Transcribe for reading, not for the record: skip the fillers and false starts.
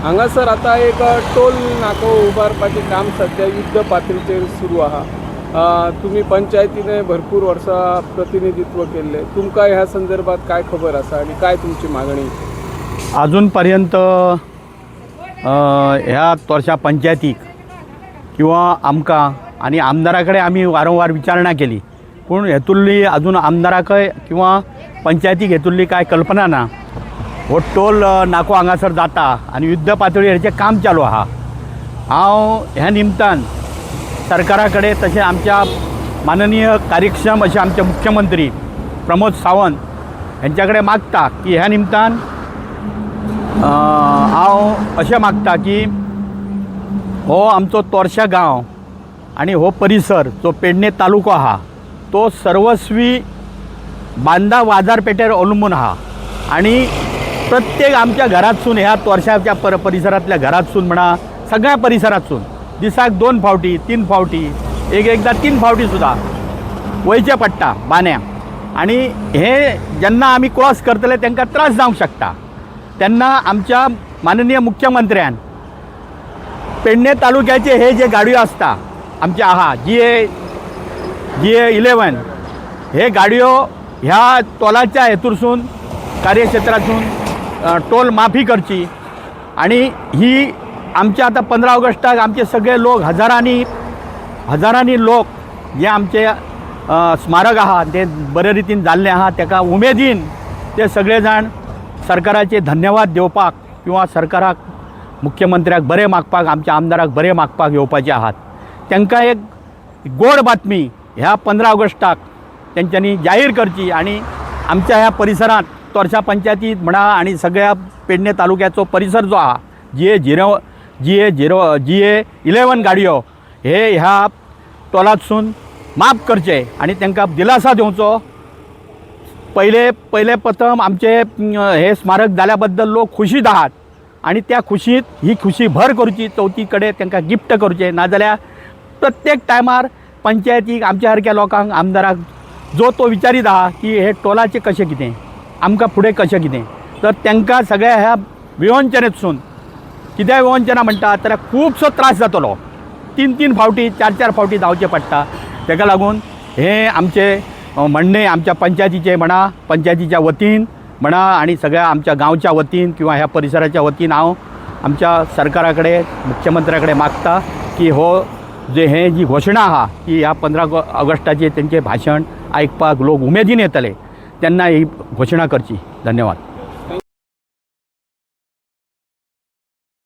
हांगासर आता एक टोल नाको उबारपाचें काम सध्या युद्ध पातळीचेर सुरू आहा। तुम्ही पंचायतीने भरपूर वर्सां प्रतिनिधित्व केले, तुमकां ह्या संदर्भात काय खबर आसा आणि काय तुमची मागणी? अजूनपर्यंत ह्या तोरशा पंचायतीक किंवा आमकां आणि आमदाराकडे आम्ही वारंवार विचारणा केली, पूण हेतुल्ली अजून आमदाराकय किंवा पंचायतीक हेतुल्ली काय कल्पना ना। हो टोल नाको हांगासर जाता आणि युद्ध पातळीर हेचें काम चालू आहा। हांव ह्या निमतान सरकारा कडेन तशें आमच्या माननीय कार्यक्षम अशे आमचे मुख्यमंत्री प्रमोद सावंत हेंच्या कडेन मागता की ह्या निमतान हांव अशें मागता की हो आमचो तोरशा गांव आणि हो परिसर जो पेडणे तालुको आहा तो सर्वस्वी बांदा बाजारपेठेर अवलंबून आहा आणि प्रत्येक आमच्या घरातसून ह्या तोरशाच्या परिसरातल्या घरातसून म्हणा सगळ्या परिसरातसून दिसाक 2 फावटी 3 फावटी एकदा 3 फावटी सुद्धा वयचें पडटा बान्या। आणि हे जेन्ना आमी क्रॉस करतले तांकां त्रास जावंक शकता, तेन्ना आमच्या माननीय मुख्यमंत्र्यान पेडणे तालुक्याचे हे जे गाडयो आसता आमचे आहा GA11 हे गाडयो ह्या टोलाच्या हेतूरसून कार्यक्षेत्रातून टोल माफी करची। आणि ही आमच्या आता 15 ऑगस्टाक आमचे सगळे लोक हजारांनी लोक जे आमचे स्मारक आहा ते बरे रितीन जाल्ले आहा, तेका उमेदीन ते सगळे जाण सरकाराचे धन्यवाद देवपाक किंवा सरकाराक मुख्यमंत्र्याक बरे मागपाक आमच्या आमदाराक बरे मागपाक येवपाचे आहात। तांकां एक गोड बातमी ह्या 15 ऑगस्टाक तेंच्यांनी जाहीर करची आणि आमच्या ह्या परिसरात तोरशा पंचायतीत म्हणा आणि सगळ्या पेडणे तालुक्याचो परिसर जो आहा GA11 गाडयो हे ह्या टोलातसून माफ करचे आणि तांकां दिलासा दिवचो। पहिले प्रथम आमचे हे स्मारक जाल्या बद्दल लोक खुशीत आहात आणि त्या खुशीत ही खुशी भर करची, चवथी कडेन तांकां गिफ्ट करचे, नाजाल्यार प्रत्येक टायमार पंचायतीक आमच्या सारक्या लोकांक आमदाराक जो तो विचारीत आहा की हे टोलाचें कशें कितें, आमकां फुडें कशें कितें, तर तांकां सगळ्या ह्या विवंचनेतसून कित्याक विवंचना म्हणटा जाल्यार खुबसो त्रास जातलो, 3 फावटी 4 फावटी जावचें पडटा। ताका लागून हे आमचे म्हणणे आमच्या पंचायतीचे म्हणा, पंचायतीच्या वतीन म्हणा आणि सगळ्या आमच्या गांवच्या वतीन किंवा ह्या परिसराच्या वतीन हांव आमच्या सरकाराकडे मुख्यमंत्र्याकडे मागता की हो हे जी घोशणा आहा की ह्या 15 ऑगस्टाचे तेंचे भाशण आयकपाक लोक उमेदीन येतले, तेन्ना ही घोशणा करची। धन्यवाद।